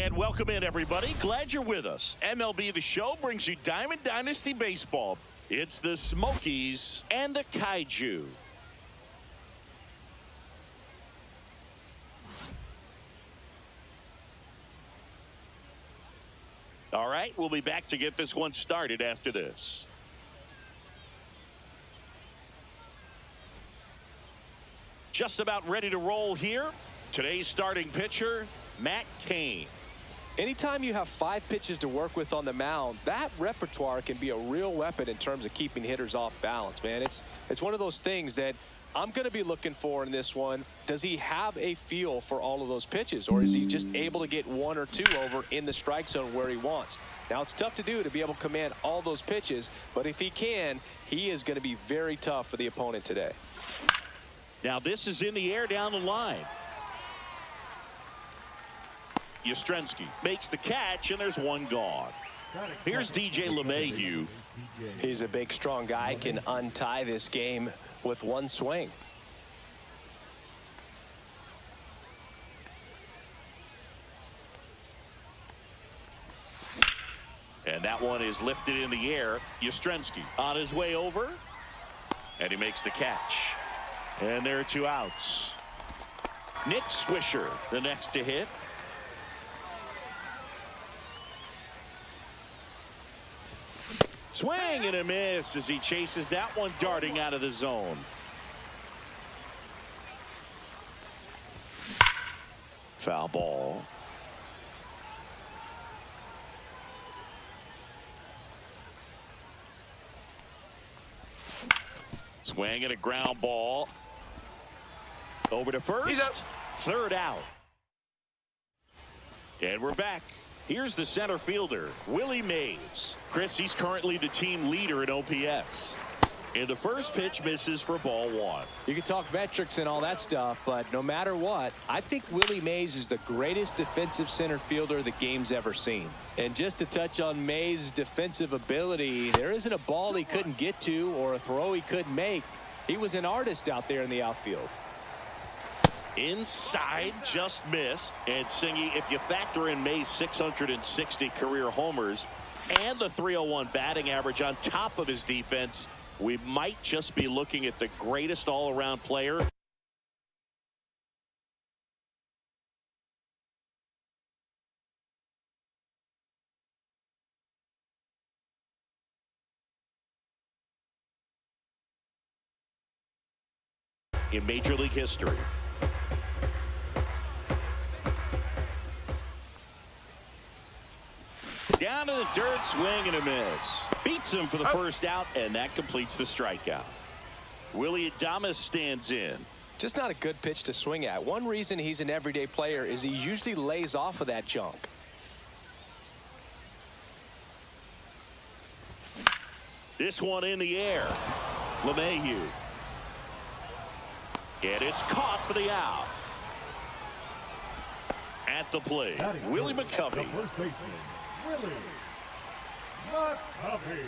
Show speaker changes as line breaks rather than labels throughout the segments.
And welcome in, everybody. Glad you're with us. MLB The Show brings you Diamond Dynasty Baseball. It's the Smokies and the Kaiju. All right, we'll be back to get this one started after this. Just about ready to roll here. Today's starting pitcher, Matt Cain.
Anytime you have 5 pitches to work with on the mound, that repertoire can be a real weapon in terms of keeping hitters off balance, man. It's one of those things that I'm going to be looking for in this one. Does he have a feel for all of those pitches, or is he just able to get 1 or 2 over in the strike zone where he wants? Now, it's tough to do to be able to command all those pitches, but if he can, he is going to be very tough for the opponent today.
Now, this is in the air down the line. Yastrzemski makes the catch, and there's one gone. Here's DJ LeMahieu.
He's a big, strong guy, can untie this game with one swing.
And that one is lifted in the air. Yastrzemski on his way over, and he makes the catch. And there are 2 outs. Nick Swisher, the next to hit. Swing and a miss as he chases that one darting out of the zone. Foul ball. Swing and a ground ball. Over to first. 3rd out. And we're back. Here's the center fielder, Willie Mays. Chris, he's currently the team leader in OPS. And the first pitch misses for ball 1.
You can talk metrics and all that stuff, but no matter what, I think Willie Mays is the greatest defensive center fielder the game's ever seen. And just to touch on Mays' defensive ability, there isn't a ball he couldn't get to or a throw he couldn't make. He was an artist out there in the outfield.
Inside, just missed. And Singy, if you factor in May's 660 career homers and the .301 batting average on top of his defense, we might just be looking at the greatest all-around player. In Major League history. Down to the dirt, swing and a miss. Beats him for the first out, and that completes the strikeout. Willie Adames stands in.
Just not a good pitch to swing at. One reason he's an everyday player is he usually lays off of that junk.
This one in the air. LeMahieu. And it's caught for the out. At the plate, Willie McCovey.
Willie McCovey.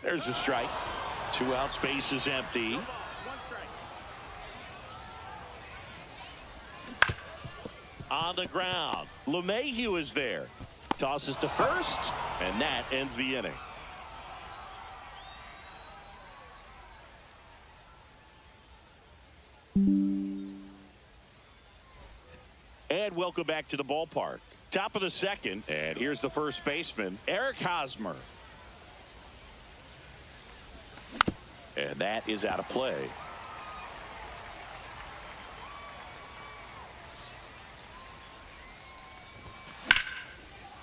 There's a strike. 2 out, space is empty. On the ground, LeMahieu is there. Tosses to first, and that ends the inning. And welcome back to the ballpark. Top of the 2nd, and here's the first baseman, Eric Hosmer. And that is out of play.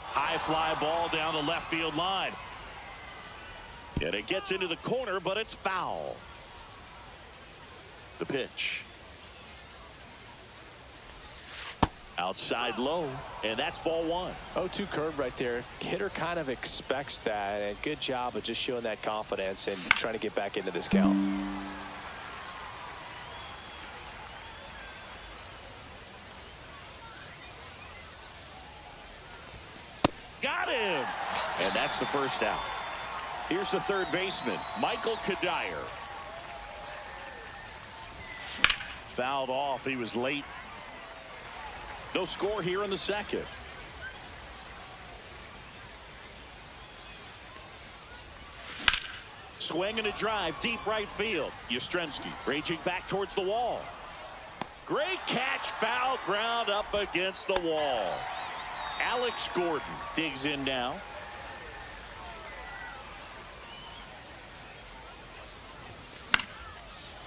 High fly ball down the left field line. And it gets into the corner, but it's foul. The pitch. Outside low, and that's ball 1.
0-2 curve right there. Hitter kind of expects that, and good job of just showing that confidence and trying to get back into this count.
Got him. And that's the first out. Here's the third baseman, Michael Kadire. Fouled off. He was late. No score here in the second. Swing and a drive, deep right field. Yastrzemski raging back towards the wall. Great catch, foul ground up against the wall. Alex Gordon digs in now.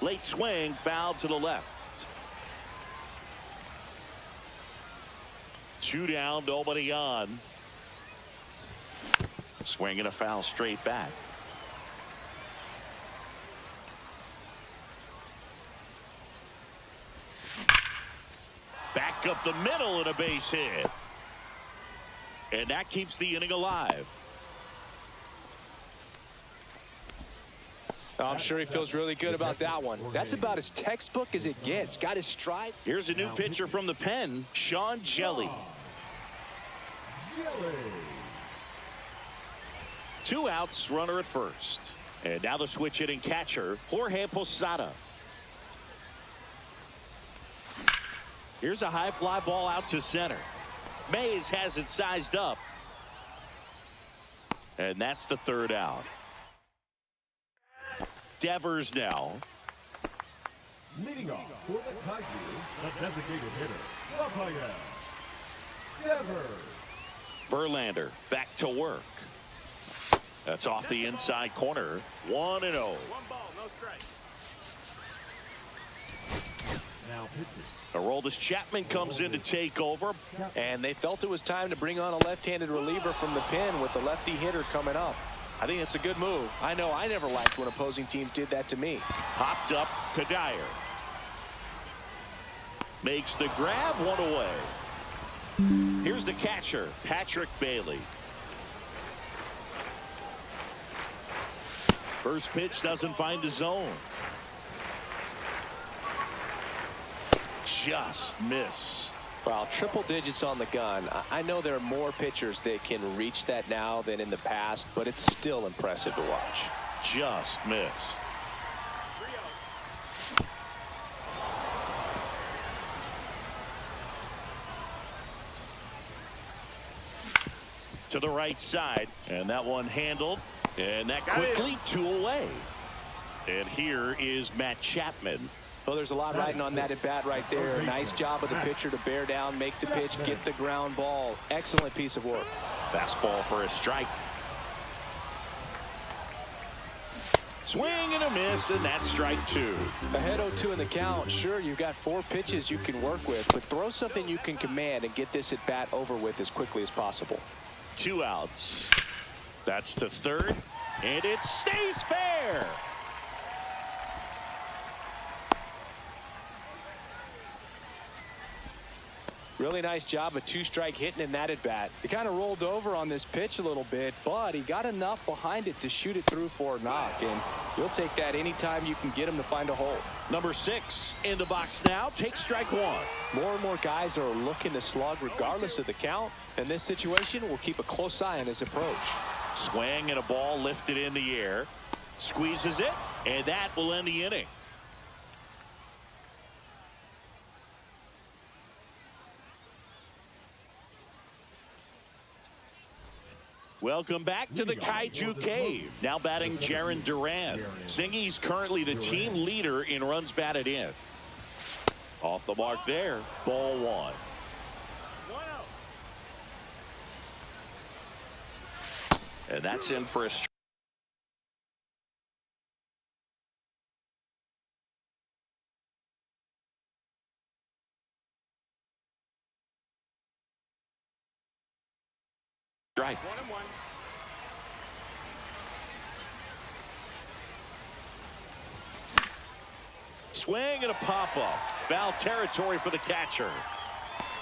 Late swing, foul to the left. 2 down, nobody on. Swing and a foul straight back. Back up the middle and a base hit. And that keeps the inning alive.
I'm sure he feels really good about that one. That's about as textbook as it gets. Got his stride.
Here's a new pitcher from the pen, Sean Jelly. 2 outs, runner at first. And now the switch hitting catcher, Jorge Posada. Here's a high fly ball out to center. Mays has it sized up. And that's the third out. Devers now.
Leading off for the Tigers, the designated hitter, Rafael Devers.
Verlander back to work. That's off the inside corner. 1-0.
1 ball, no strike.
Now pitching.
Aroldis Chapman comes in to take over.
And they felt it was time to bring on a left-handed reliever from the pen with the lefty hitter coming up. I think it's a good move. I know I never liked when opposing teams did that to me.
Popped up, Kadire. Makes the grab, 1 away. Here's the catcher, Patrick Bailey. First pitch doesn't find the zone. Just missed.
Well, triple digits on the gun. I know there are more pitchers that can reach that now than in the past, but it's still impressive to watch.
Just missed. To the right side, and that one handled, and that quickly 2 away. And here is Matt Chapman.
Well, there's a lot riding on that at bat right there. Nice job of the pitcher to bear down, make the pitch, get the ground ball. Excellent piece of work.
Fastball for a strike. Swing and a miss, and that's strike 2.
Ahead 0-2 in the count. Sure, you've got 4 pitches you can work with, but throw something you can command and get this at bat over with as quickly as possible.
2 outs. That's to third, and it stays fair.
Really nice job of 2-strike hitting in that at bat. He kind of rolled over on this pitch a little bit, but he got enough behind it to shoot it through for a knock, and you'll take that anytime you can get him to find a hole.
Number 6 in the box now. Takes strike 1.
More and more guys are looking to slug regardless of the count. In this situation, we'll keep a close eye on his approach.
Swing and a ball lifted in the air. Squeezes it, and that will end the inning. Welcome back to the Kaiju Cave. Now batting Jarren Duran. Singy's currently the team leader in runs batted in. Off the mark there. Ball 1. And that's in for a strike.
1-1.
Swing and a pop-up. Foul territory for the catcher.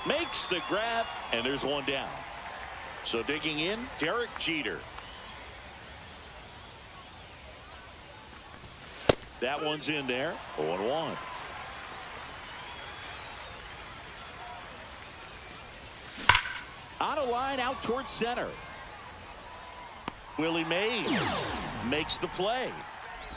Makes the grab, and there's 1 down. So digging in, Derek Jeter. That one's in there. 0-1. On a line out towards center. Willie Mays makes the play.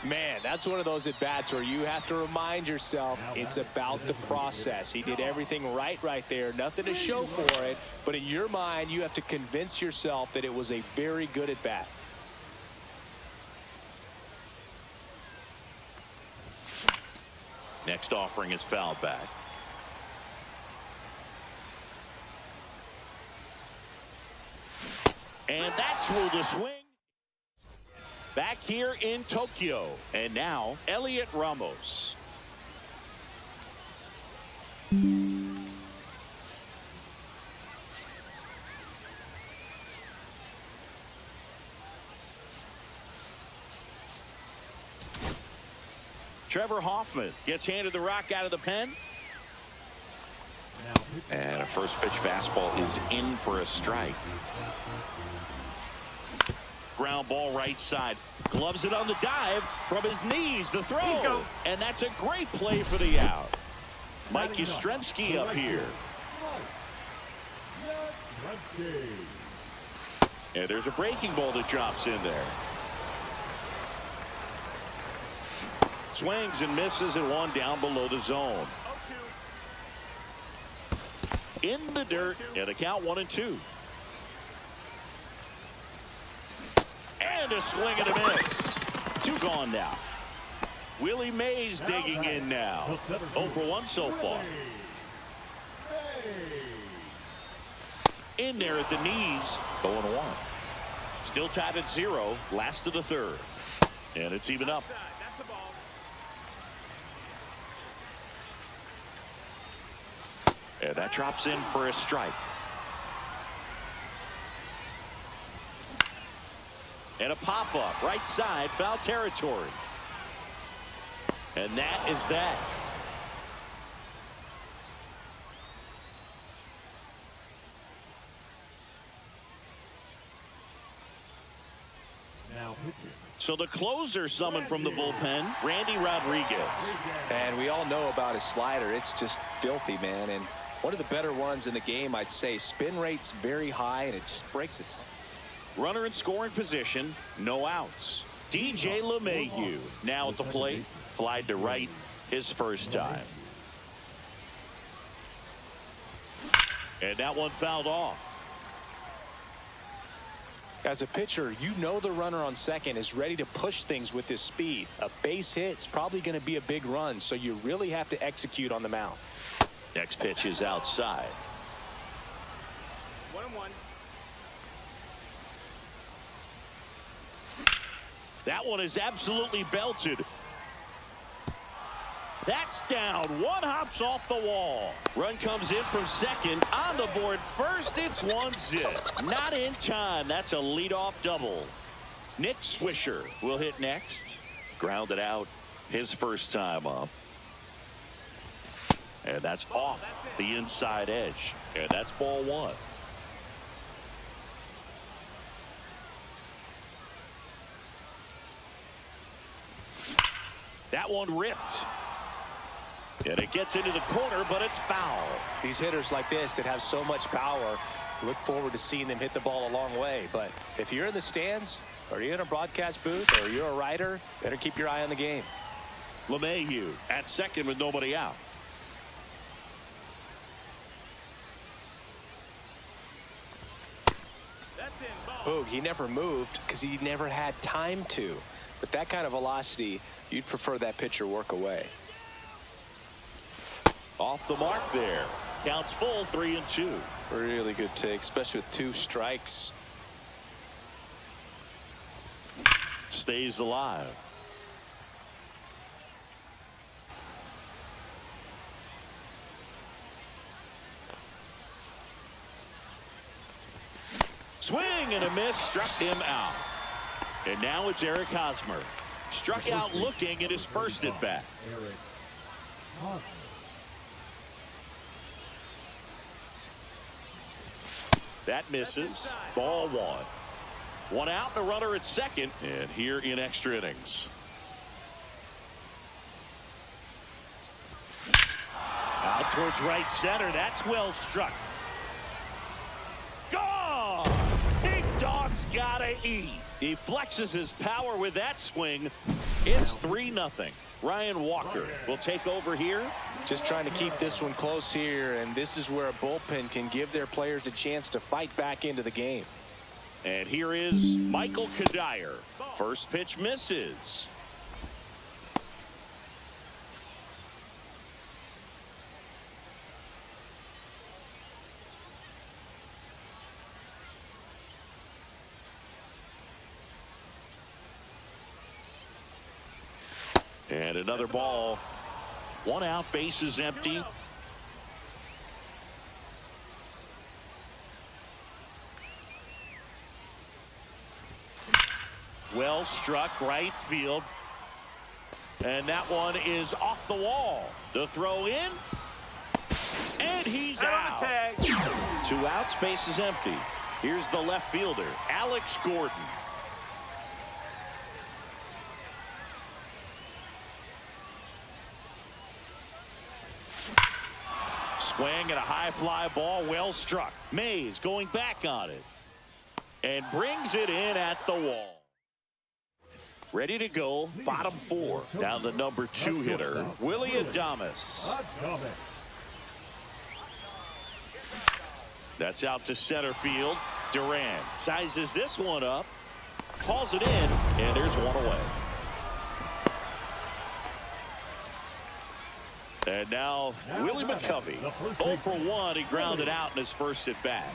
Man, that's one of those at-bats where you have to remind yourself it's about the process. He did everything right there. Nothing to show for it. But in your mind, you have to convince yourself that it was a very good at-bat.
Next offering is fouled back. And that's ruled a swing. Back here in Tokyo. And now, Elliot Ramos. Trevor Hoffman gets handed the rock out of the pen. And a first pitch fastball is in for a strike. Ground ball right side. Gloves it on the dive from his knees. The throw. And that's a great play for the out. Mike Yastrzemski up here. And there's a breaking ball that drops in there. Swings and misses and one down below the zone. In the dirt and a count 1-2. And a swing and a miss. 2 gone now. Willie Mays digging in now. 0 for 1 so far. In there at the knees. 0-1. Still tied at 0. Last of the third. And it's even up. And that drops in for a strike. And a pop-up right side, foul territory. And that is that.
Now pitching.
So the closer summoned from the bullpen, Randy Rodriguez.
And we all know about his slider. It's just filthy, man. And one of the better ones in the game, I'd say. Spin rate's very high, and it just breaks a ton.
Runner in scoring position, no outs. DJ LeMahieu now at the plate, flied to right his first time. And that one fouled off.
As a pitcher, you know the runner on second is ready to push things with his speed. A base hit's probably going to be a big run, so you really have to execute on the mound.
Next pitch is outside.
1-1.
That one is absolutely belted. That's down. One hops off the wall. Run comes in from second. On the board first, it's 1-0. Not in time. That's a leadoff double. Nick Swisher will hit next. Grounded out his first time up. And that's off the inside edge. And that's ball 1. That one ripped. And it gets into the corner, but it's foul.
These hitters like this that have so much power, look forward to seeing them hit the ball a long way. But if you're in the stands, or you're in a broadcast booth, or you're a writer, better keep your eye on the game.
LeMahieu at second with nobody out.
Boog, he never moved because he never had time to. But that kind of velocity, you'd prefer that pitcher work away.
Off the mark there. Counts full, 3-2.
Really good take, especially with 2 strikes.
Stays alive. Swing and a miss, struck him out. And now it's Eric Hosmer. Struck out looking at his first at bat.
Eric Hosmer.
That misses. Ball 1. 1 out and a runner at second. And here in extra innings. Out towards right center. That's well struck. Gone! Big Dogs gotta eat. He flexes his power with that swing. It's 3-0. Ryan Walker will take over here.
Just trying to keep this one close here, and this is where a bullpen can give their players a chance to fight back into the game.
And here is Michael Kadire. First pitch misses. And another ball. 1 out, bases empty. Well struck, right field. And that one is off the wall. The throw in. And he's out. 2 outs, bases empty. Here's the left fielder, Alex Gordon. Swing at a high fly ball, well struck. Mays going back on it. And brings it in at the wall. Ready to go, bottom 4. Down the number 2 hitter, Willie Adames. That's out to center field. Duran sizes this one up, calls it in, and there's one away. And now Willie McCovey, 0 for 1. He grounded out in his first at bat.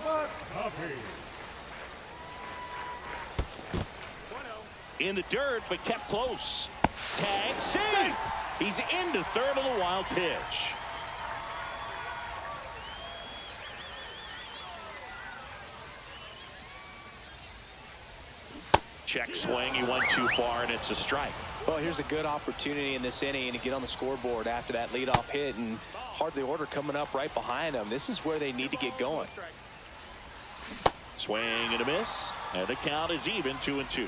In the dirt, but kept close. Tag, save. He's into third on the wild pitch. Check swing. He went too far, and it's a strike.
Well, here's a good opportunity in this inning to get on the scoreboard after that leadoff hit, and hardly order coming up right behind them. This is where they need to get going.
Swing and a miss, and the count is even, 2-2.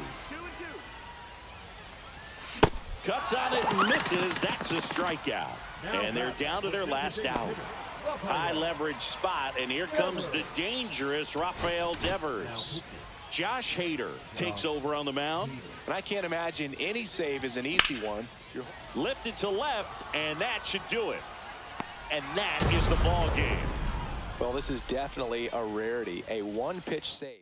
Cuts on it and misses. That's a strikeout. And they're down to their last out. High leverage spot, and here comes the dangerous Rafael Devers. Josh Hader takes over on the mound.
And I can't imagine any save is an easy one.
Lifted to left, and that should do it. And that is the ball game.
Well, this is definitely a rarity. A one-pitch save.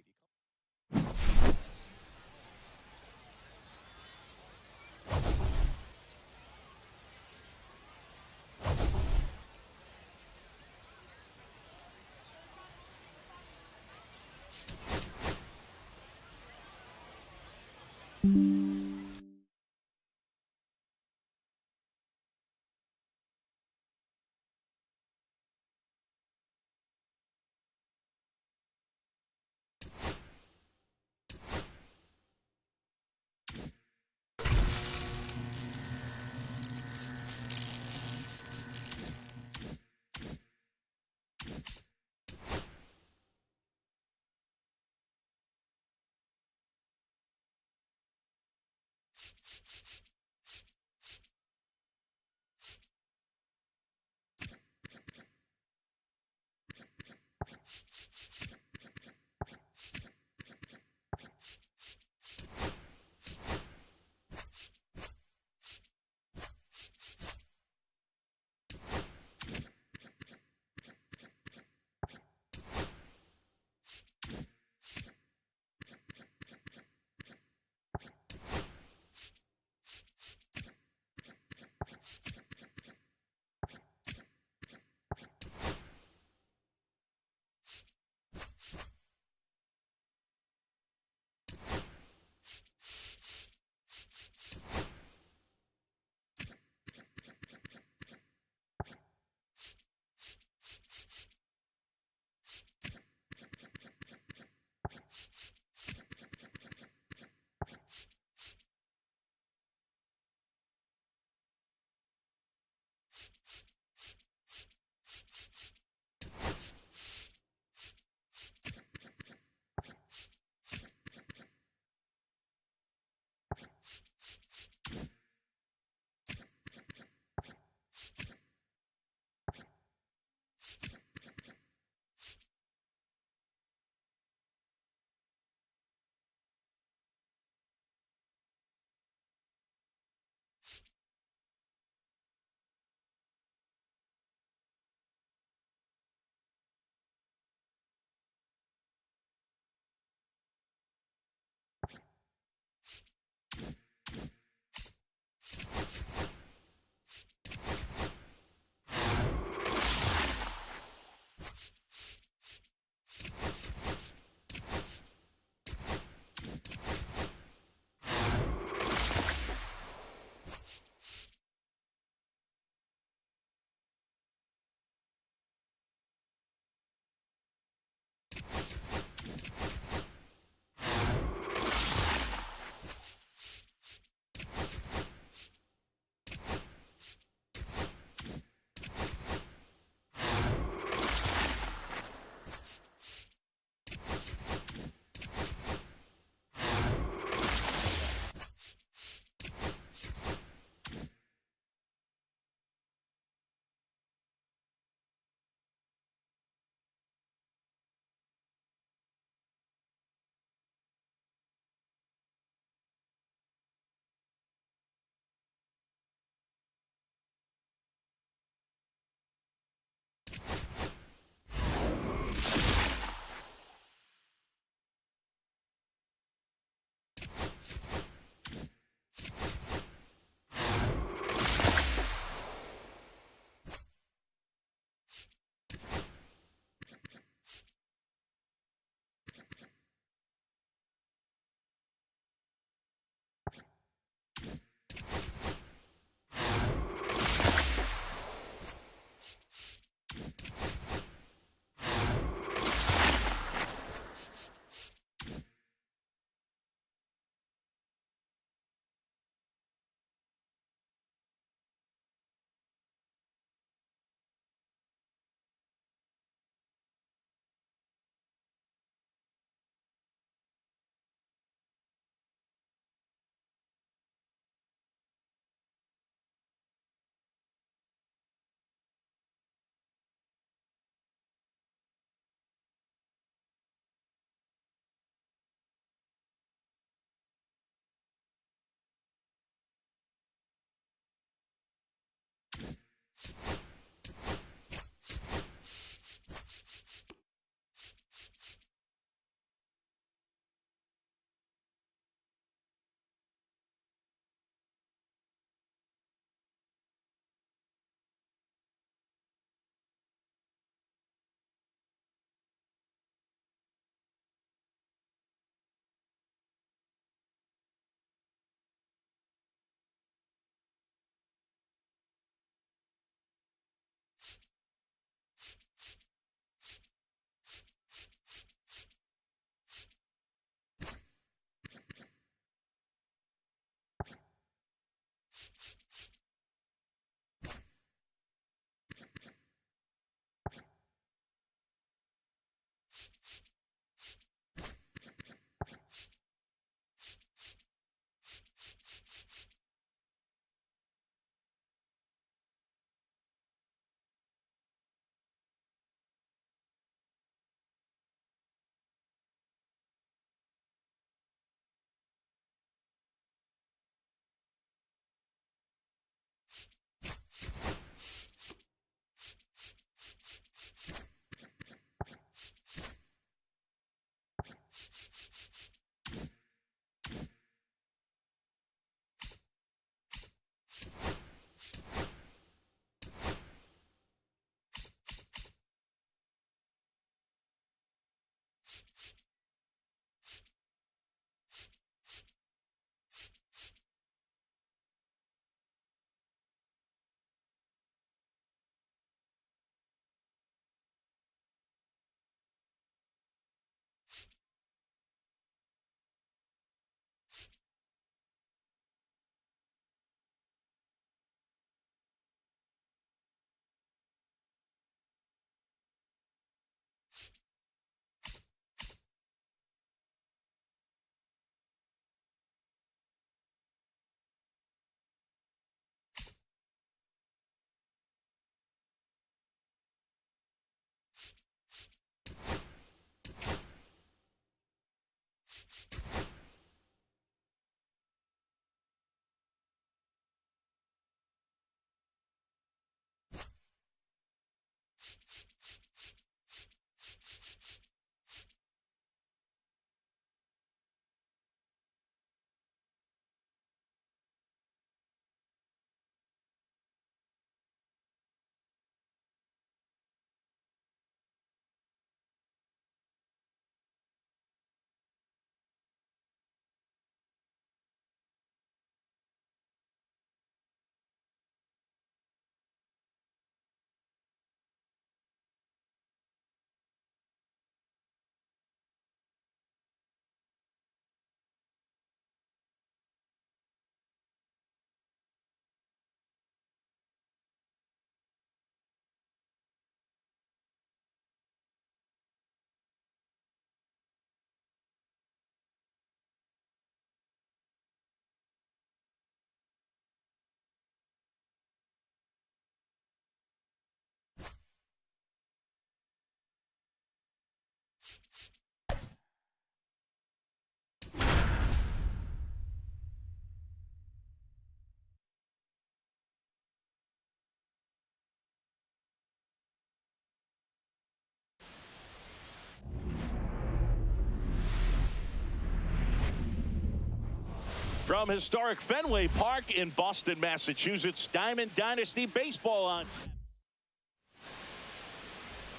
From historic Fenway Park in Boston, Massachusetts, Diamond Dynasty baseball on.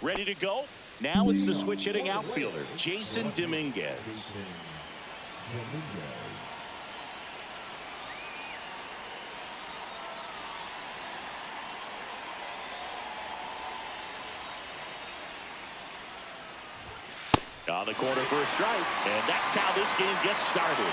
Ready to go? Now it's the switch hitting outfielder, Jason Dominguez. On the corner for a strike, and that's how this game gets started.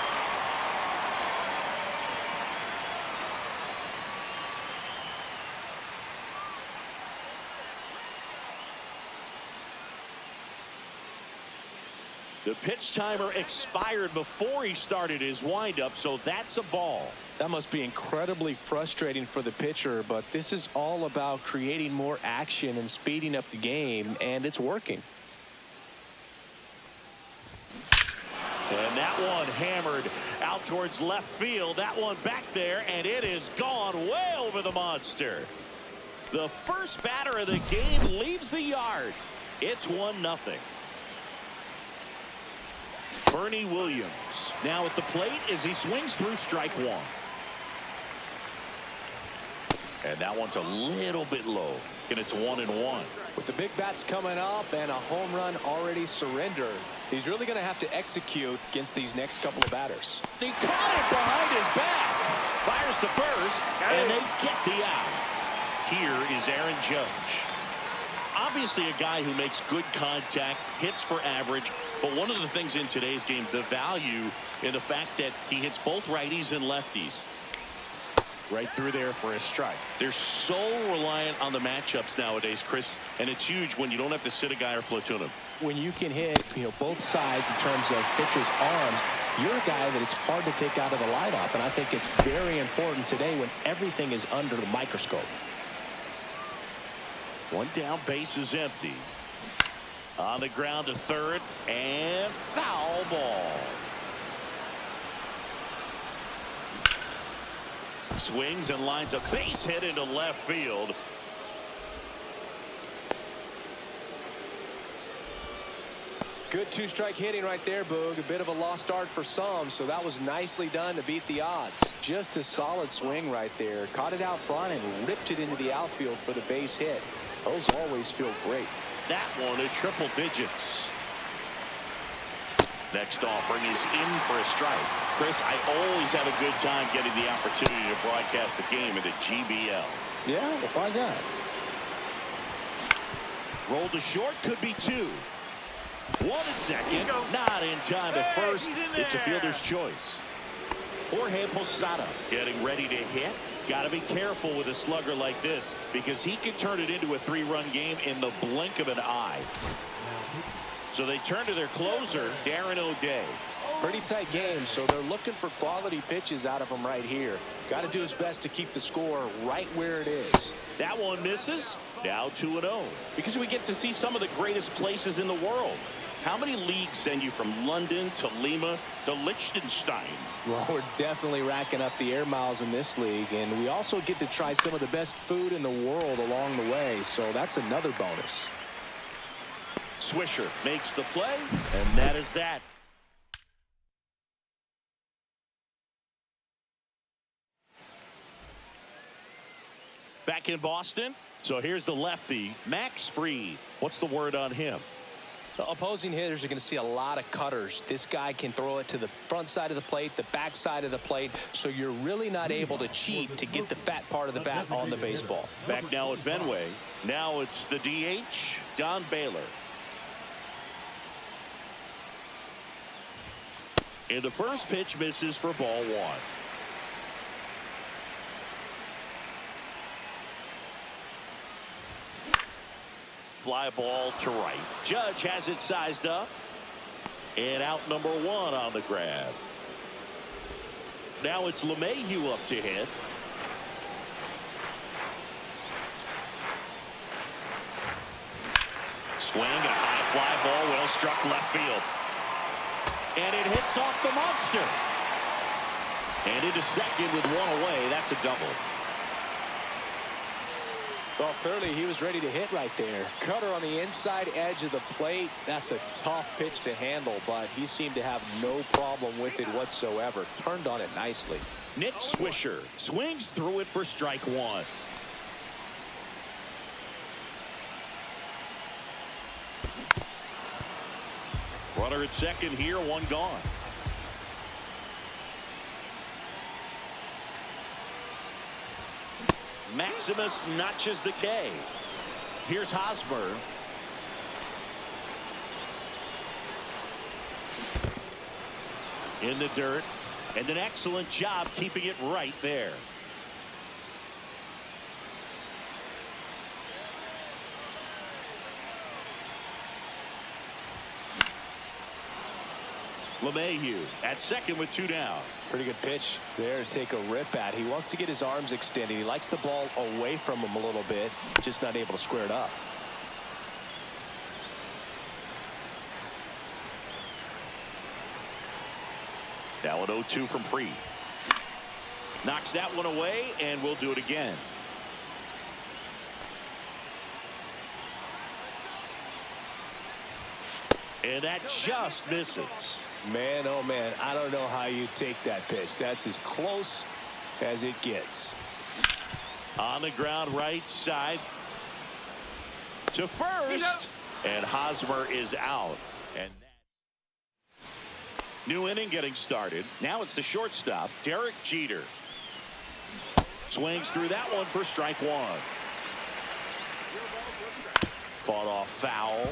The pitch timer expired before he started his windup, so that's a ball.
That must be incredibly frustrating for the pitcher, but this is all about creating more action and speeding up the game, and it's working.
And that one hammered out towards left field. That one back there, and it is gone way over the monster. The first batter of the game leaves the yard. It's 1-0. Bernie Williams now at the plate as he swings through strike one. And that one's a little bit low, and it's 1-1.
With the big bats coming up and a home run already surrendered, he's really going to have to execute against these next couple of batters.
He caught it behind his back. Fires to first, and they get the out. Here is Aaron Judge. Obviously a guy who makes good contact, hits for average, but one of the things in today's game, the value in the fact that he hits both righties and lefties. Right through there for a strike. They're so reliant on the matchups nowadays, Chris, and it's huge when you don't have to sit a guy or platoon him.
When you can hit, both sides in terms of pitchers' arms, you're a guy that it's hard to take out of the lineup, and I think it's very important today when everything is under the microscope.
One down, base is empty. On the ground to third, and foul ball. Swings and lines a base hit into left field.
Good two-strike hitting right there, Boog. A bit of a lost start for some, so that was nicely done to beat the odds. Just a solid swing right there. Caught it out front and ripped it into the outfield for the base hit. Those always feel great.
That one at triple digits. Next offering is in for a strike. Chris, I always have a good time getting the opportunity to broadcast the game into GBL.
Yeah, well, why's that?
Roll to short, could be two. One at second, not in time at first. It's a fielder's choice. Jorge Posada getting ready to hit. Got to be careful with a slugger like this because he can turn it into a three-run game in the blink of an eye. So they turn to their closer, Darren O'Day.
Pretty tight game, so they're looking for quality pitches out of him right here. Got to do his best to keep the score right where it is.
That one misses. Now 2-0. Because we get to see some of the greatest places in the world. How many leagues send you from London to Lima to Liechtenstein?
Well, we're definitely racking up the air miles in this league, and we also get to try some of the best food in the world along the way, so that's another bonus.
Swisher makes the play, and that is that. Back in Boston, so here's the lefty, Max Fried. What's the word on him?
The opposing hitters are going to see a lot of cutters. This guy can throw it to the front side of the plate, the back side of the plate, so you're really not able to cheat to get the fat part of the bat on the baseball.
Back now at Fenway. Now it's the DH, Don Baylor. And the first pitch misses for ball one. Fly ball to right. Judge has it sized up. And out number one on the grab. Now it's LeMahieu up to hit. Swing, a high fly ball, well struck left field. And it hits off the monster. And into second with one away. That's a double.
Well, clearly he was ready to hit right there. Cutter on the inside edge of the plate. That's a tough pitch to handle, but he seemed to have no problem with it whatsoever. Turned on it nicely.
Nick Swisher swings through it for strike one. Runner at second here, one gone. Maximus notches the K. Here's Hosmer. In the dirt. And an excellent job keeping it right there. LeMahieu at second with two down.
Pretty good pitch there to take a rip at. He wants to get his arms extended. He likes the ball away from him a little bit, just not able to square it up.
Now an 0-2 from Fried. Knocks that one away, and we'll do it again. And that just misses.
Man, oh man, I don't know how you take that pitch. That's as close as it gets.
On the ground right side to first, and Hosmer is out. And new inning getting started. Now it's the shortstop, Derek Jeter. Swings through that one for strike one. Fought off foul.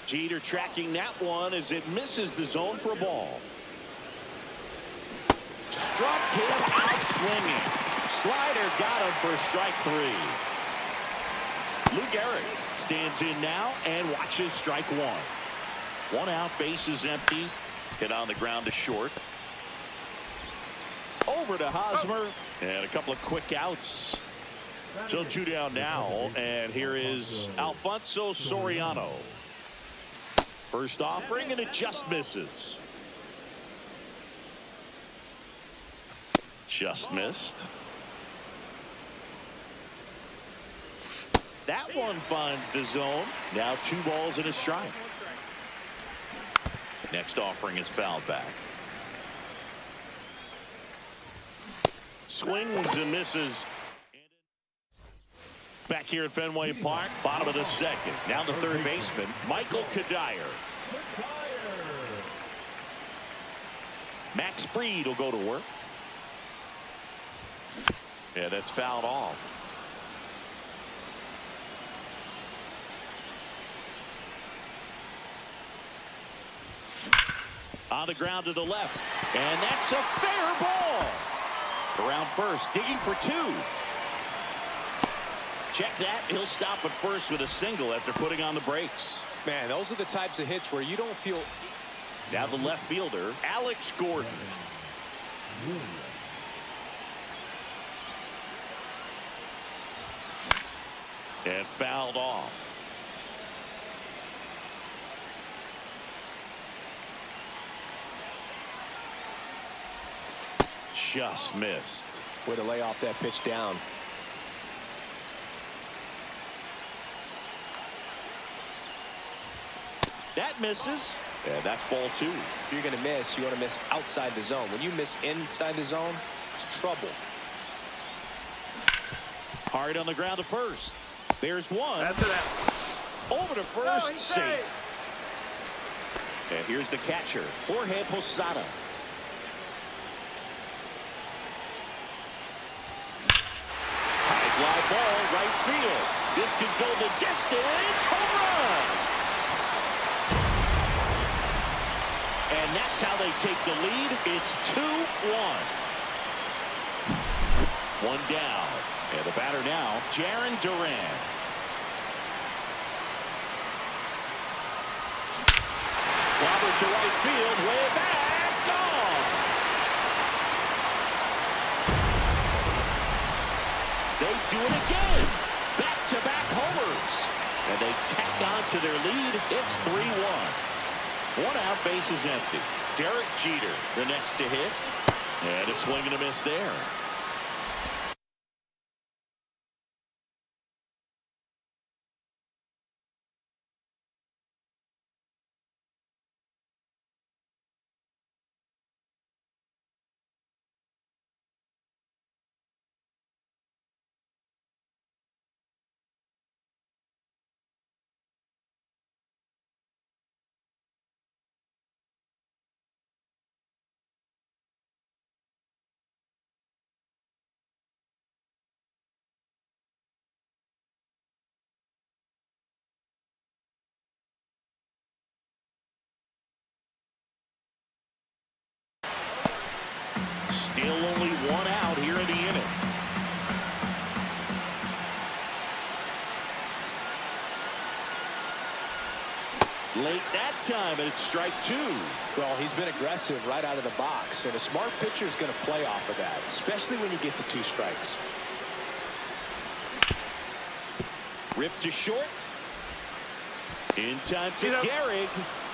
Jeter tracking that one as it misses the zone for a ball. Struck him out swinging. Slider got him for strike three. Lou Gehrig stands in now and watches strike one. One out, base is empty. Hit on the ground to short. Over to Hosmer. And a couple of quick outs. So two down now. And here is Alfonso Soriano. First offering, and it just misses. Just missed. That one finds the zone. Now 2 balls and a strike. Next offering is fouled back. Swings and misses. Back here at Fenway Park, bottom of the second. Now the third baseman, Michael Kadire. Max Fried will go to work. Yeah, that's fouled off. On the ground to the left. And that's a fair ball. Around first, digging for 2. Check that. He'll stop at first with a single after putting on the brakes.
Man, those are the types of hits where you don't feel.
Now the left fielder, Alex Gordon. And fouled off. Just missed.
Way to lay off that pitch down.
That misses. And that's ball 2.
If you're going to miss, you want to miss outside the zone. When you miss inside the zone, it's trouble.
Hard on the ground to first. There's one.
That's it.
Over to first. Safe. And here's the catcher, Jorge Posada. High fly ball, right field. This could go the distance. Home run. And that's how they take the lead. It's 2-1. One down. And the batter now, Jarren Duran. Robert to right field, way back, gone. They do it again. Back-to-back homers. And they tack on to their lead. It's 3-1. One out, bases empty. Derek Jeter, the next to hit. And a swing and a miss there. Still only one out here in the inning. Late that time, and it's strike 2.
Well, he's been aggressive right out of the box, and a smart pitcher is going to play off of that, especially when you get to 2 strikes.
Ripped to short. In time to Gehrig.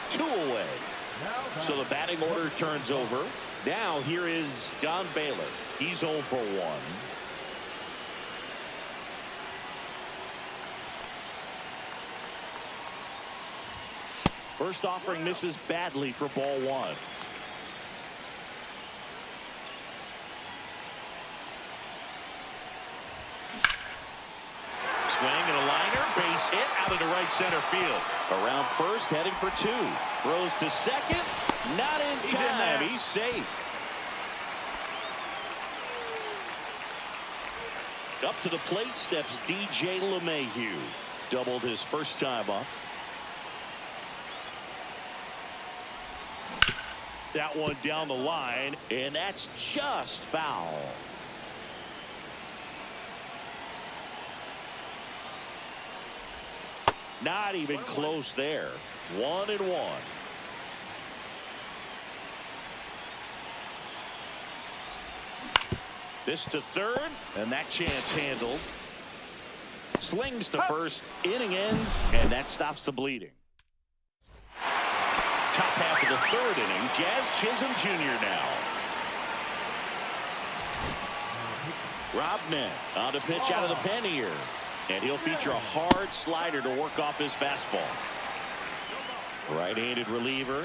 2 away. So the batting order turns over. Now here is Don Baylor. He's 0 for 1. First offering misses badly for ball 1. Swing and a liner, base hit out into right center field. Around first, heading for 2. Throws to second, not in time. He's safe. Up to the plate steps DJ LeMahieu. Doubled his first time up. That one down the line, and that's just foul. Not even close there. 1-1. This to third, and that chance handled. Slings to first, inning ends, and that stops the bleeding. Top half of the 3rd inning, Jazz Chisholm Jr. now. Rob Nett on to pitch out of the pen here. And he'll feature a hard slider to work off his fastball. Right-handed reliever.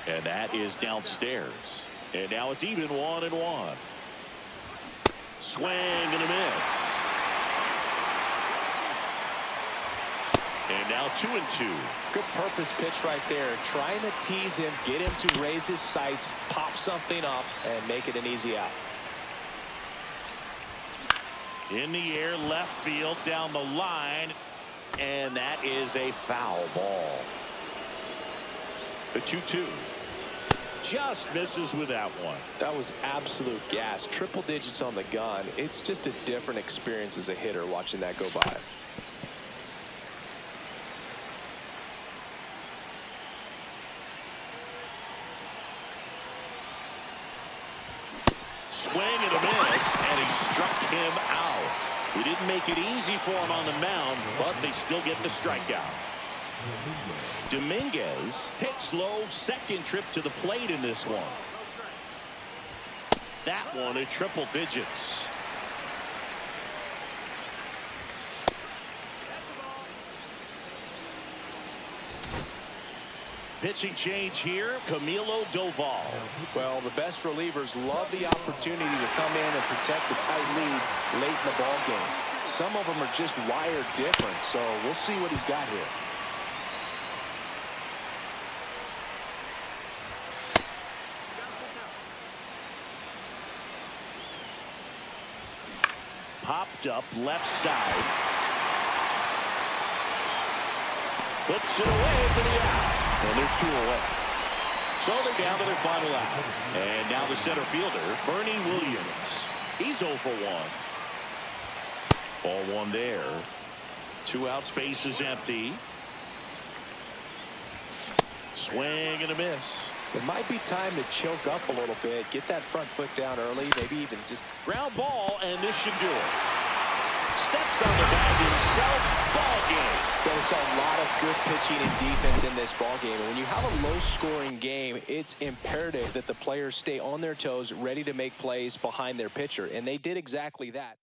And that is downstairs. And now it's even 1-1. Swing and a miss. And now 2-2.
Good purpose pitch right there. Trying to tease him, get him to raise his sights, pop something up, and make it an easy out.
In the air, left field, down the line, and that is a foul ball. The 2-2. Just misses with that one.
That was absolute gas. Triple digits on the gun. It's just a different experience as a hitter watching that go by.
Swing and a miss, and he struck him out. We didn't make it easy for him on the mound, but they still get the strikeout. Dominguez hits low, second trip to the plate in this one. That one in triple digits. Pitching change here, Camilo Doval.
Well, the best relievers love the opportunity to come in and protect the tight lead late in the ball game. Some of them are just wired different, so we'll see what he's got here.
Popped up left side. Puts it away for the out. And there's 2 away. So they're down to their final out. And now the center fielder, Bernie Williams. He's 0 for 1. Ball 1 there. 2 out, space is empty. Swing and a miss.
It might be time to choke up a little bit, get that front foot down early, maybe even just
ground ball, and this should do it. Steps on the bag himself. Ball game.
There was a lot of good pitching and defense in this ball game. And when you have a low-scoring game, it's imperative that the players stay on their toes, ready to make plays behind their pitcher. And they did exactly that.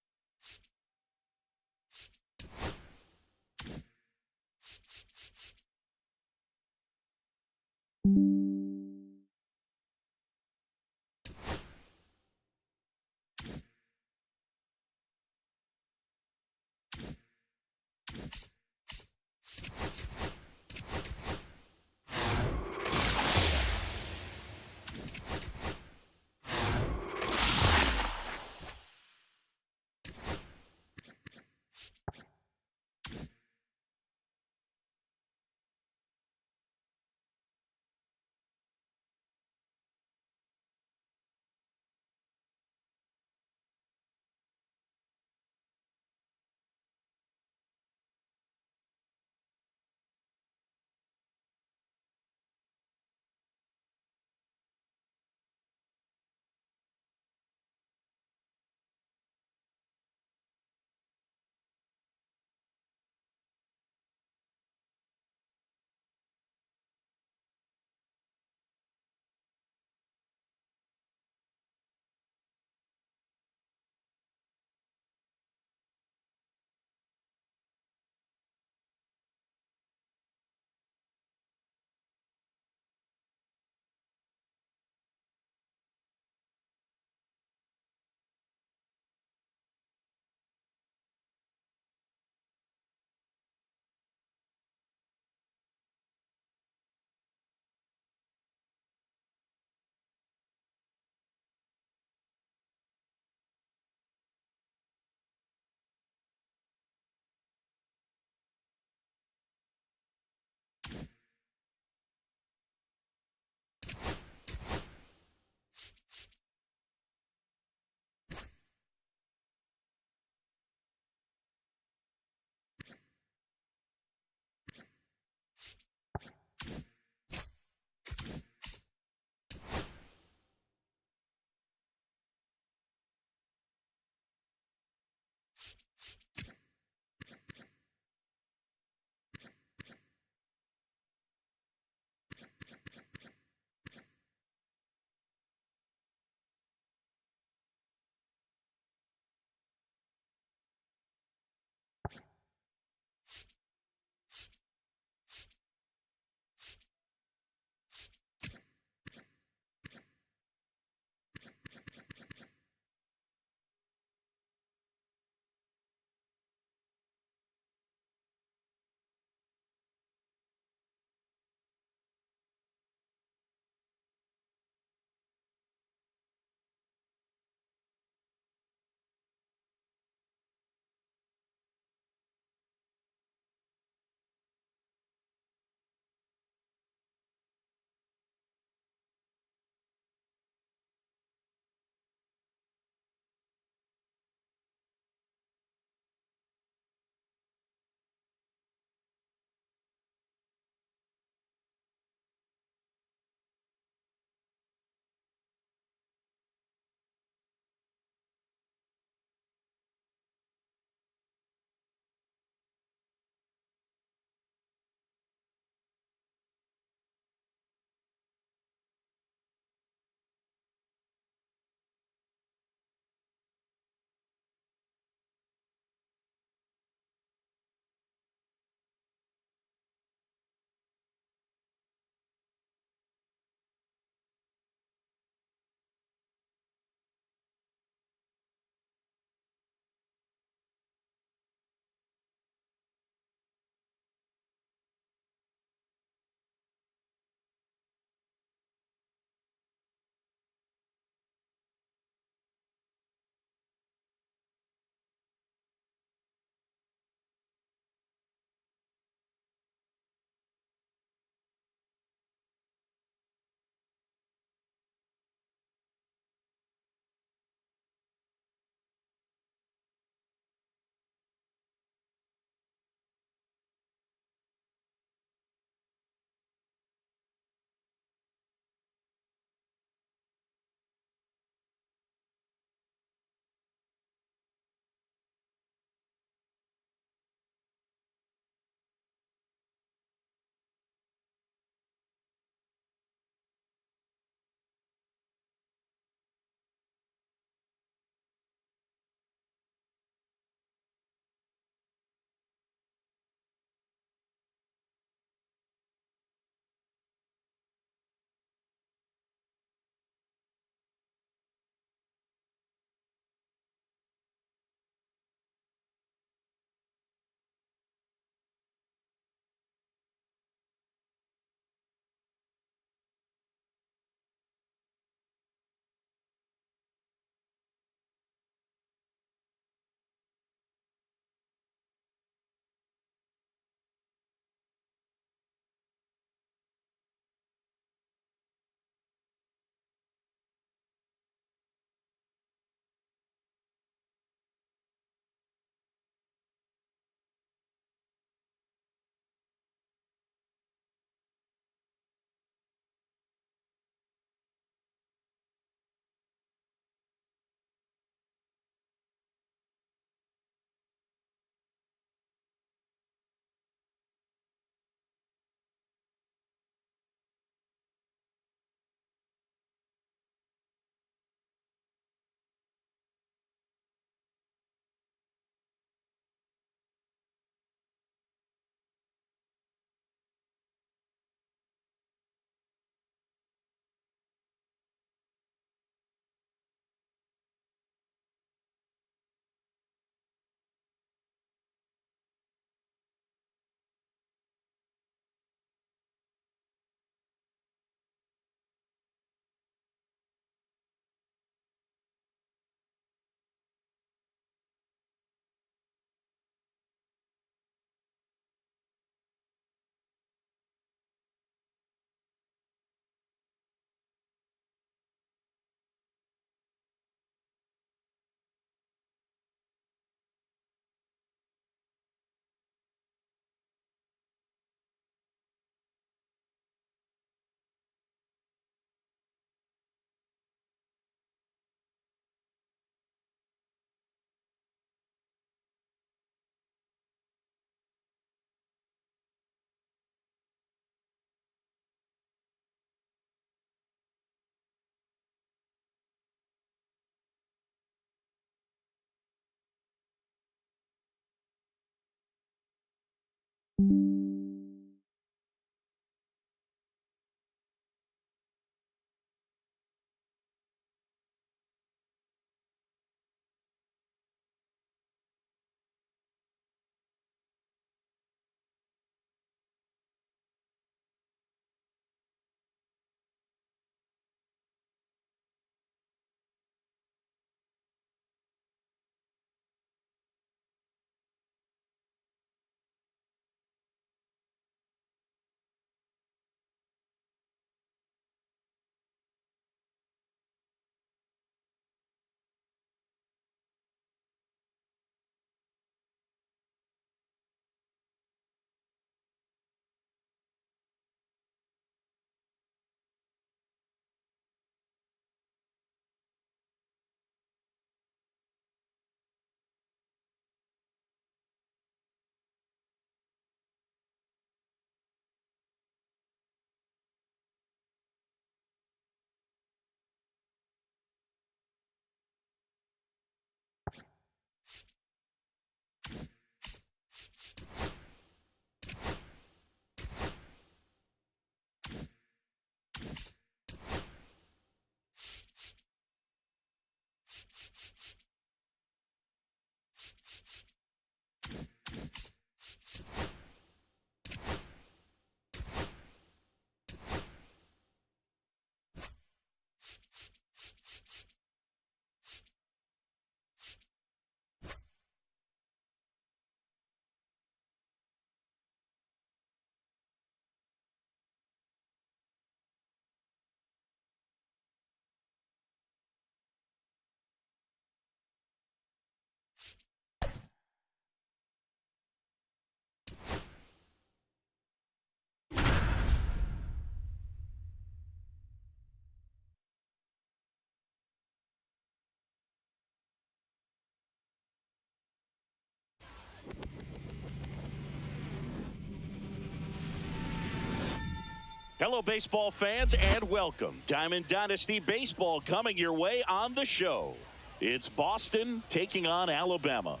Hello, baseball fans, and welcome. Diamond Dynasty Baseball coming your way on the show. It's Boston taking on Alabama.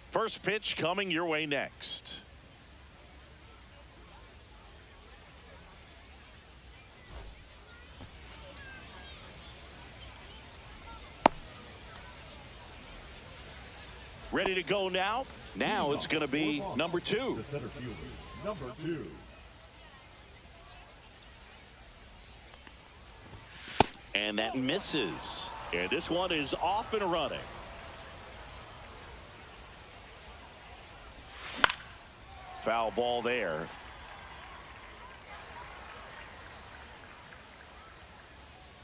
First pitch coming your way next. Ready to go now? Now it's going to be number 2.
The center fielder, number 2.
And that misses. And this one is off and running. Foul ball there.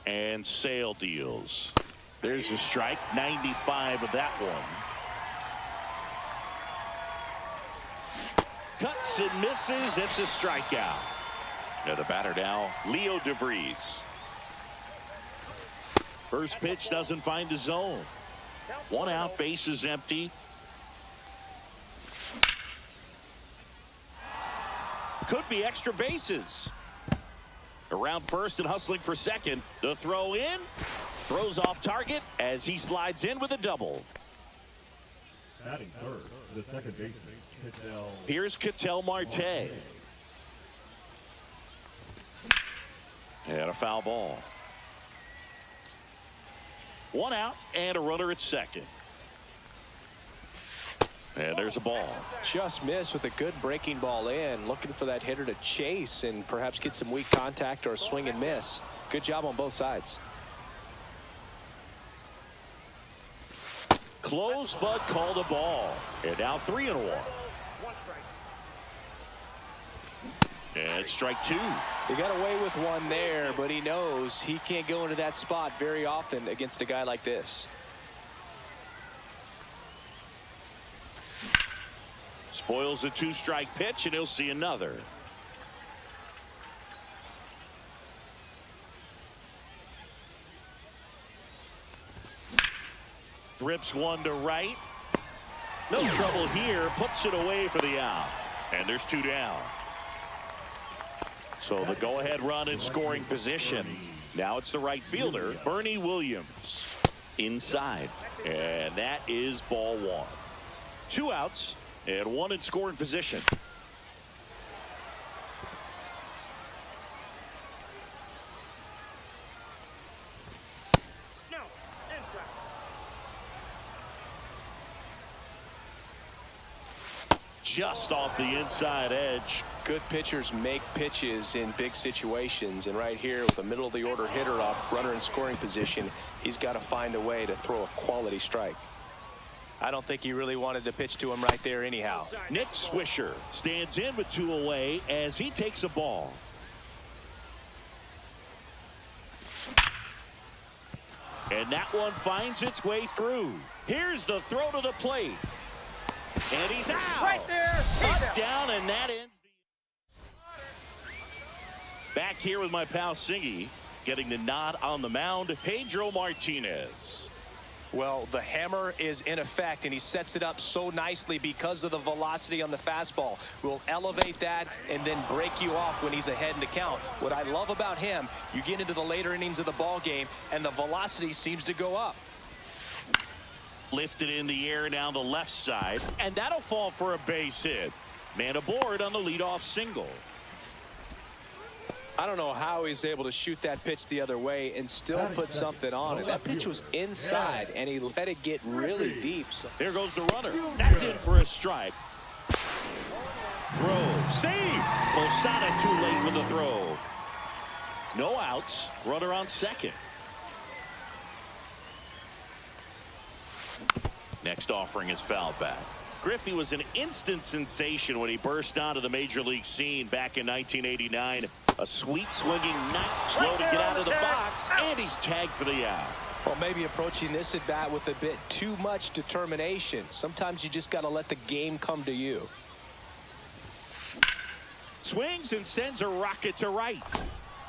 And Sale deals. There's a strike. 95 of that one. Cuts and misses. It's a strikeout. And the batter now, Leo DeVries. First pitch doesn't find the zone. 1 out, bases empty. Could be extra bases. Around first and hustling for second. The throw in. Throws off target as he slides in with a double.
Batting third, the second baseman, Ketel.
Here's Ketel Marte. And a foul ball. 1 out and a runner at second. And there's a ball.
Just missed with a good breaking ball in. Looking for that hitter to chase and perhaps get some weak contact or a swing and miss. Good job on both sides.
Close, but called a ball. And now 3-1. And strike 2.
He got away with one there, but he knows he can't go into that spot very often against a guy like this.
Spoils a 2-strike pitch, and he'll see another. Rips one to right. No trouble here. Puts it away for the out. And there's 2 down. So the go-ahead run in scoring position. Now it's the right fielder, Bernie Williams. Inside. And that is ball 1. 2 outs and 1 in scoring position. Just off the inside edge.
Good pitchers make pitches in big situations, and right here with a middle of the order hitter up, runner in scoring position, he's got to find a way to throw a quality strike. I don't think he really wanted to pitch to him right there anyhow.
Nick Swisher stands in with 2 away as he takes a ball. And that one finds its way through. Here's the throw to the plate. And he's out.
Right there.
Up, down, and that ends. Back here with my pal Singy, getting the nod on the mound, Pedro Martinez.
Well, the hammer is in effect, and he sets it up so nicely because of the velocity on the fastball. We'll elevate that and then break you off when he's ahead in the count. What I love about him, you get into the later innings of the ball game, and the velocity seems to go up.
Lifted in the air down the left side, and that'll fall for a base hit. Man aboard on the leadoff single.
I don't know how he's able to shoot that pitch the other way and still put something on it. That pitch was inside, and he let it get really deep. So.
There goes the runner. That's in for a strike. Throw. Save. Posada too late with the throw. No outs. Runner on second. Next offering is fouled back. Griffey was an instant sensation when he burst onto the major league scene back in 1989. A sweet swinging knife, slow to get out of the box, and he's tagged for the out.
Well, maybe approaching this at bat with a bit too much determination. Sometimes you just got to let the game come to you.
Swings and sends a rocket to right.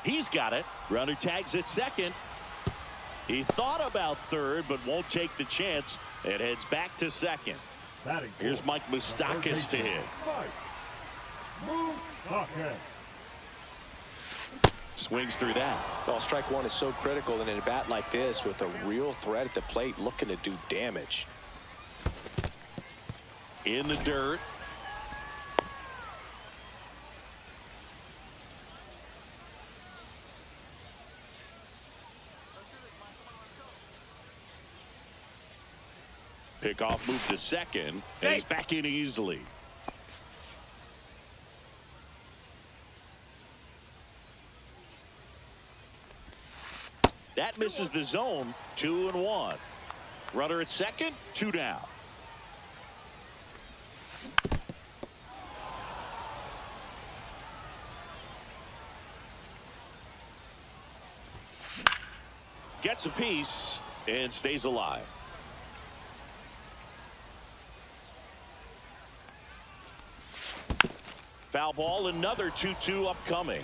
He's got it. Runner tags at second. He thought about third, but won't take the chance and heads back to second. Here's Mike Moustakas to hit.
Okay.
Swings through that.
Well, strike one is so critical in a bat like this with a real threat at the plate looking to do damage.
In the dirt. Pickoff moved to second, and he's back in easily. That misses the zone. 2-1. Runner at second, 2 down. Gets a piece and stays alive. Foul ball, another 2-2 upcoming.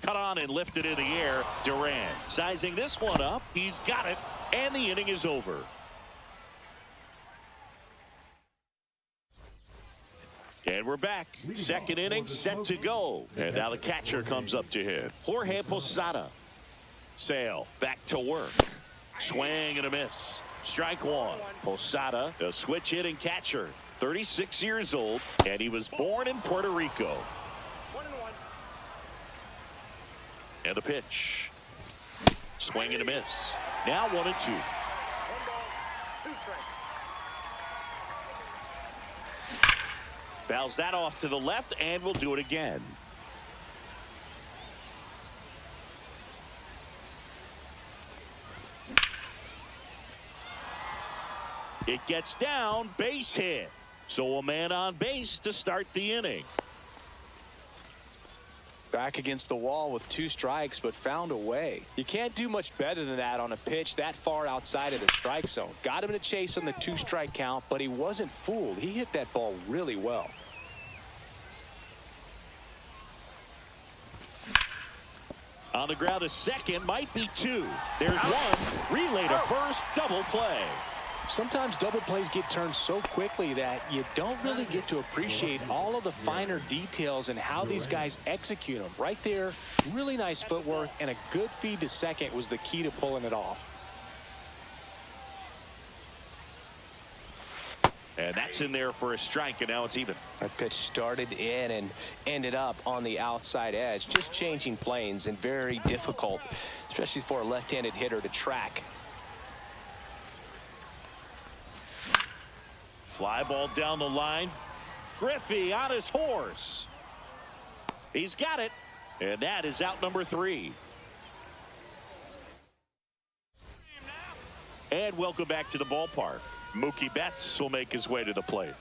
Cut on and lifted in the air. Duran sizing this one up. He's got it, and the inning is over. And we're back. Second inning set to go. And now the catcher comes up to hit. Jorge Posada. Sale back to work. Swing and a miss. Strike one. Posada, a switch hitting catcher. 36 years old, and he was born in Puerto Rico.
1-1.
And the pitch. Swing and a miss. Now 1-2.
1 ball, 2 strikes.
Fouls that off to the left, and we'll do it again. It gets down, base hit. So a man on base to start the inning.
Back against the wall with 2 strikes, but found a way. You can't do much better than that on a pitch that far outside of the strike zone. Got him in a chase on the 2-strike count, but he wasn't fooled. He hit that ball really well.
On the ground, a second, might be 2. There's 1. Relay to first, double play.
Sometimes double plays get turned so quickly that you don't really get to appreciate all of the finer details and how these guys execute them. Right there, really nice footwork, and a good feed to second was the key to pulling it off.
And that's in there for a strike, and now it's even.
That pitch started in and ended up on the outside edge. Just changing planes and very difficult, especially for a left-handed hitter to track.
Fly ball down the line. Griffey on his horse. He's got it. And that is out number 3. And welcome back to the ballpark. Mookie Betts will make his way to the plate.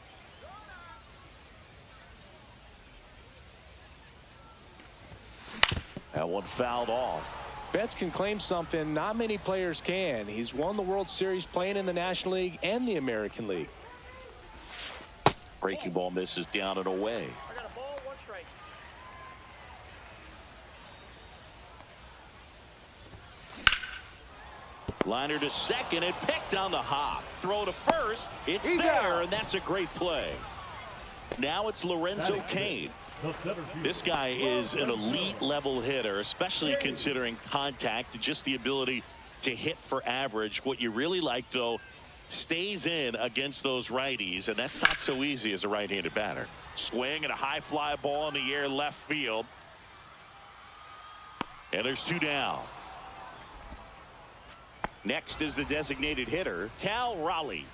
That one fouled off.
Betts can claim something not many players can. He's won the World Series playing in the National League and the American League.
Breaking ball misses down and away.
I got a ball, 1 strike.
Liner to second and picked on the hop. Throw to first. It's there, and that's a great play. Now it's Lorenzo Cain. This guy is an elite level hitter, especially considering contact and just the ability to hit for average. What you really like, though, stays in against those righties, and that's not so easy as a right-handed batter. Swing and a high fly ball in the air left field. And there's 2 down. Next is the designated hitter, Cal Raleigh.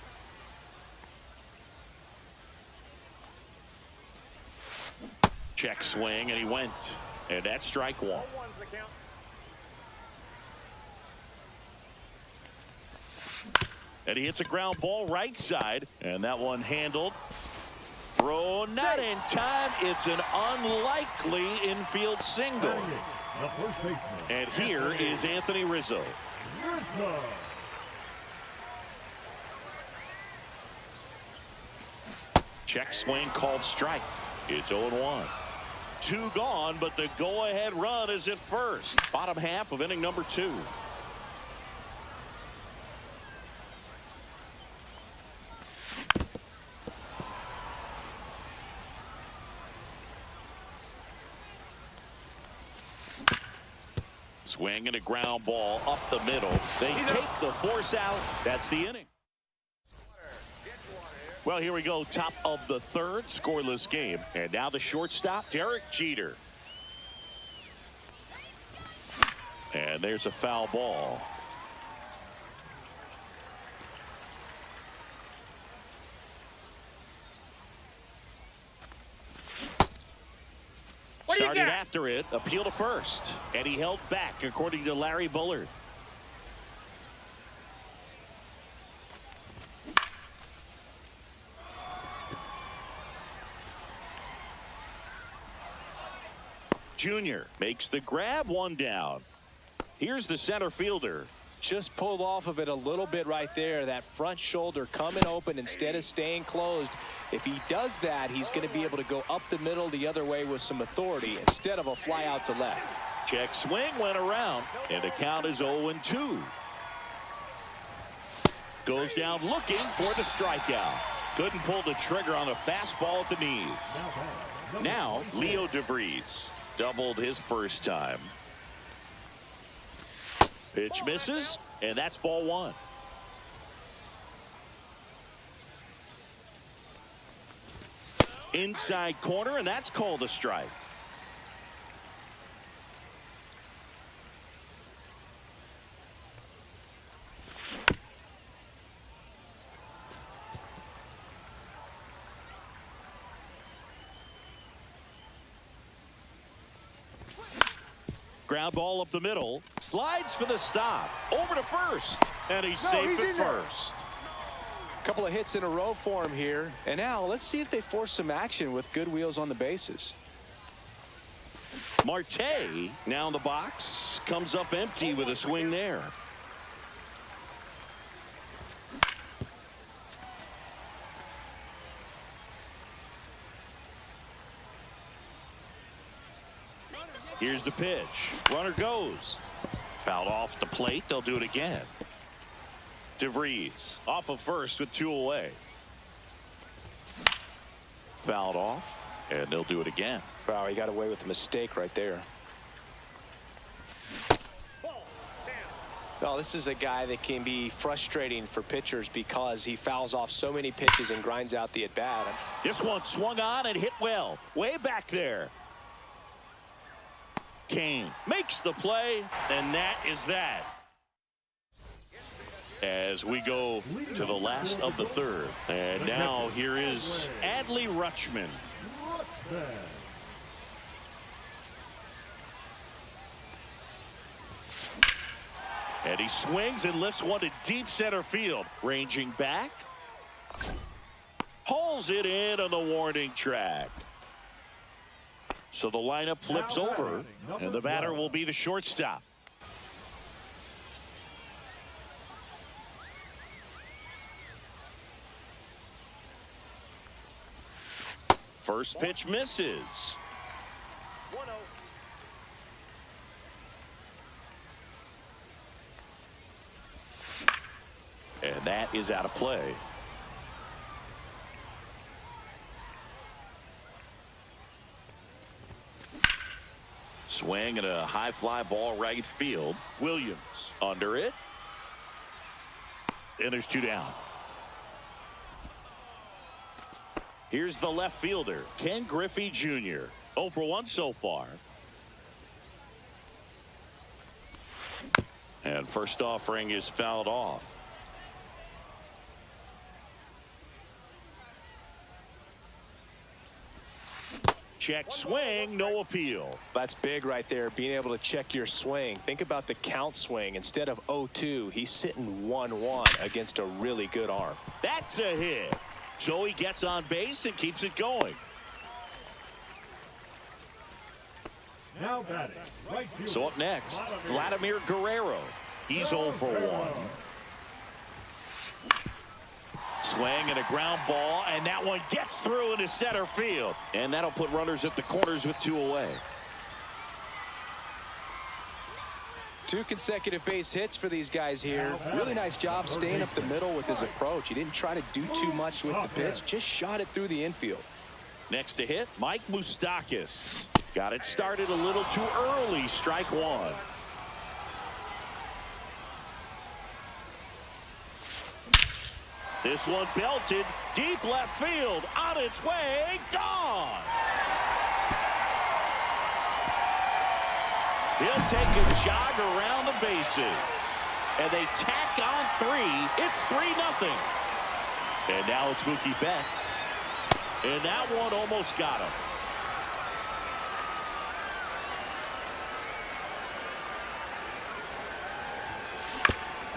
Check swing, and he went. And that's strike 1.
1's the count.
And he hits a ground ball right side, and that one handled. Throw not in time. It's an unlikely infield single.
The first baseman.
And here is Anthony Rizzo. Check swing called strike. It's 0-1. 2 gone, but the go-ahead run is at first. Bottom half of inning number 2. Swing and a ground ball up the middle. They take the force out. That's the inning. Well, here we go. Top of the third, scoreless game. And now the shortstop, Derek Jeter. And there's a foul ball. Started after it, appeal to first, and he held back, according to Larry Bullard. Junior makes the grab, one down. Here's the center fielder.
Just pulled off of it a little bit right there. That front shoulder coming open instead of staying closed. If he does that, he's going to be able to go up the middle the other way with some authority instead of a fly out to left.
Check swing went around, and the count is 0-2. Goes down looking for the strikeout. Couldn't pull the trigger on a fastball at the knees. Now, Leo DeVries doubled his first time. Pitch misses, and that's ball one. Inside corner, and that's called a strike. Ground ball up the middle, slides for the stop, over to first, and he's safe at first.
Couple of hits in a row for him here, and now let's see if they force some action with good wheels on the bases.
Marte now in the box, comes up empty with a swing there. Here's the pitch. Runner goes. Fouled off the plate. They'll do it again. DeVries off of first with 2 away. Fouled off, and they'll do it again.
Wow, he got away with a mistake right there. Well, this is a guy that can be frustrating for pitchers because he fouls off so many pitches and grinds out the at-bat.
This one swung on and hit well. Way back there. Kane makes the play, and that is that. As we go to the last of the third. And now here is Adley Rutschman. And he swings and lifts one to deep center field. Ranging back. Hauls it in on the warning track. So the lineup flips over, and the batter will be the shortstop. First pitch misses.
1-0.
And that is out of play. Swing and a high fly ball right field. Williams under it. And there's 2 down. Here's the left fielder, Ken Griffey Jr. 0 for 1 so far. And first offering is fouled off. Check swing, no appeal.
That's big right there, being able to check your swing. Think about the count swing. Instead of 0-2, he's sitting 1-1 against a really good arm.
That's a hit. So he gets on base and keeps it going.
Now batting, right fielder.
So up next, Vladimir Guerrero. He's 0 for 1. Swing and a ground ball, and that one gets through into center field. And that'll put runners at the corners with 2 away.
2 consecutive base hits for these guys here. Really nice job staying up the middle with his approach. He didn't try to do too much with the pitch, just shot it through the infield.
Next to hit, Mike Moustakas. Got it started a little too early, strike 1. This one belted deep left field, on its way, gone. He'll take a jog around the bases, and they tack on 3. It's 3-0. And now it's Mookie Betts, and that one almost got him.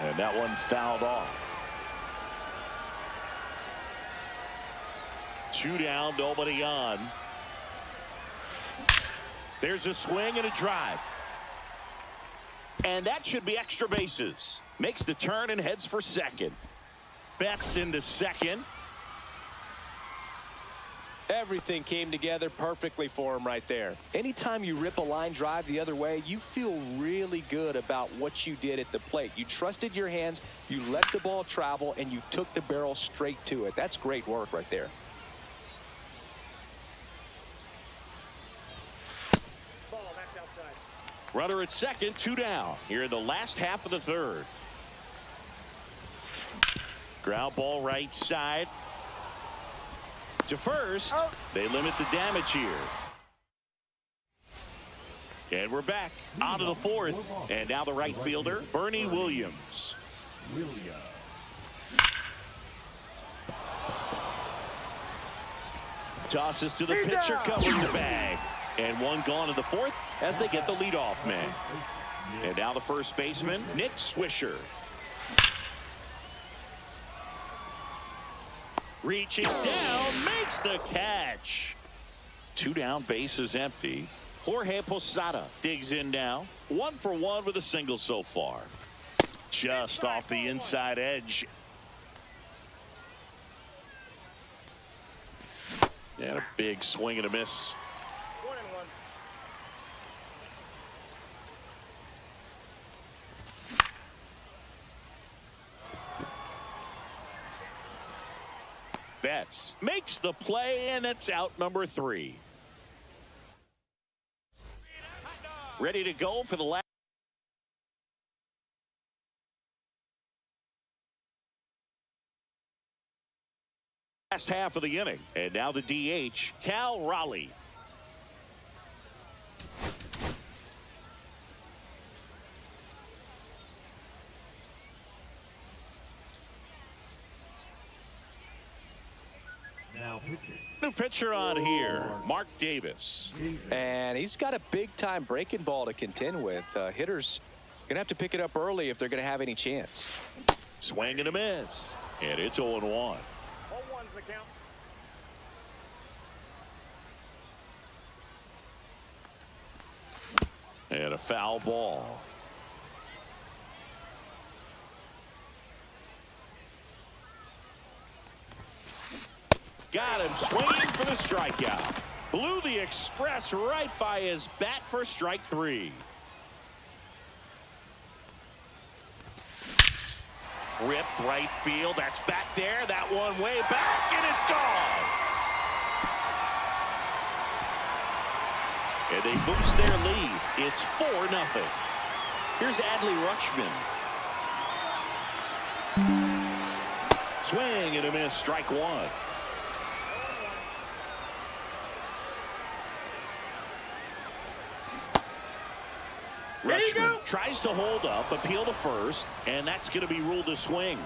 And that one fouled off. 2 down, nobody on. There's a swing and a drive. And that should be extra bases. Makes the turn and heads for second. Betts into second.
Everything came together perfectly for him right there. Anytime you rip a line drive the other way, you feel really good about what you did at the plate. You trusted your hands, you let the ball travel, and you took the barrel straight to it. That's great work right there.
Ball, that's outside.
Runner at second, 2 down. Here in the last half of the third. Ground ball right side. To first. They limit the damage here. And we're back on to the fourth. And now the right fielder, Bernie Williams. Tosses to the pitcher, covering the bag. And one gone in the fourth as they get the leadoff man. And now the first baseman, Nick Swisher. Reaching down, makes the catch. 2 down, base is empty. Jorge Posada digs in now. 1 for 1 with a single so far. Just off the inside edge. And a big swing and a miss.
1-1.
Betts makes the play, and it's out number 3. Ready to go for the last half of the inning. And now the DH, Cal Raleigh.
Now pitching.
New pitcher on here, Mark Davis.
And he's got a big-time breaking ball to contend with. Hitters going to have to pick it up early if they're going to have any chance.
Swing and a miss. And it's 0-1.
All one's the count.
And a foul ball. Got him swinging for the strikeout. Blew the express right by his bat for strike 3. Ripped right field. That's back there. That one way back, and it's gone. And they boost their lead. It's 4-0. Here's Adley Rutschman. Swing and a miss. Strike 1. Rutschman tries to hold up, appeal to first, and that's going to be ruled a swing.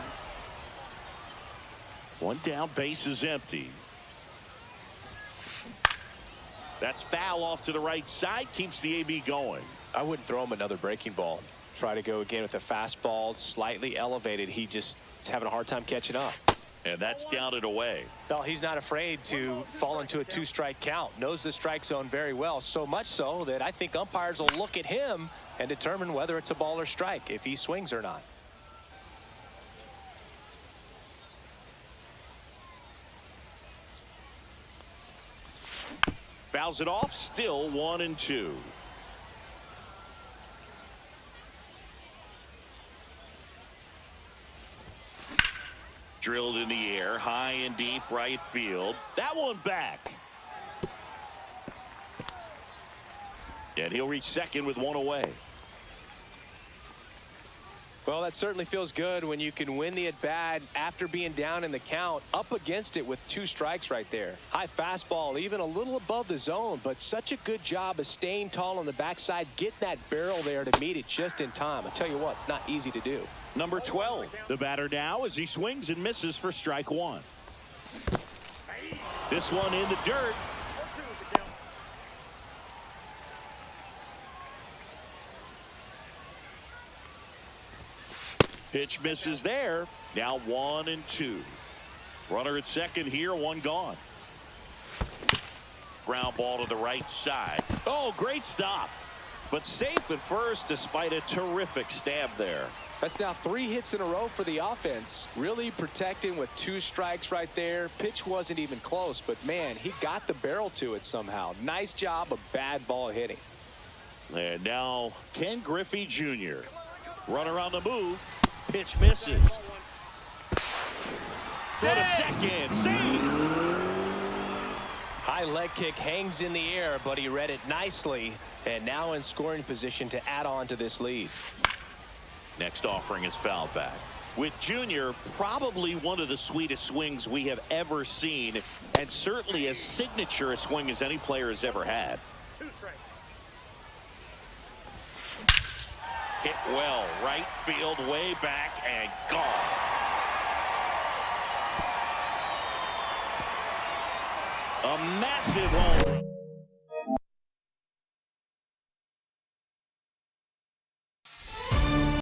1 down, base is empty. That's foul off to the right side, keeps the AB going.
I wouldn't throw him another breaking ball. Try to go again with the fastball, slightly elevated. He just is having a hard time catching up.
And that's down and away.
Well, he's not afraid to fall into a 2-strike count. Knows the strike zone very well, so much so that I think umpires will look at him and determine whether it's a ball or strike, if he swings or not.
Fouls it off, still 1-2. Drilled in the air, high and deep right field. That one back. And he'll reach second with 1 away.
Well, that certainly feels good when you can win the at-bat after being down in the count, up against it with 2 strikes right there. High fastball, even a little above the zone, but such a good job of staying tall on the backside, getting that barrel there to meet it just in time. I tell you what, it's not easy to do.
Number 12, the batter now as he swings and misses for strike 1. This one in the dirt.
0-2 is the count.
Pitch misses there. Now 1-2. Runner at second here, 1 gone. Ground ball to the right side. Oh, great stop. But safe at first despite a terrific stab there.
That's now 3 hits in a row for the offense. Really protecting with 2 strikes right there. Pitch wasn't even close, but man, he got the barrel to it somehow. Nice job of bad ball hitting.
And now Ken Griffey Jr. Runner on the move. Pitch misses. Throw to second. Save.
High leg kick hangs in the air, but he read it nicely. And now in scoring position to add on to this lead.
Next offering is foul back. With Junior, probably one of the sweetest swings we have ever seen, and certainly as signature a swing as any player has ever had.
2 strikes.
Hit well, right field, way back, and gone. A massive home run.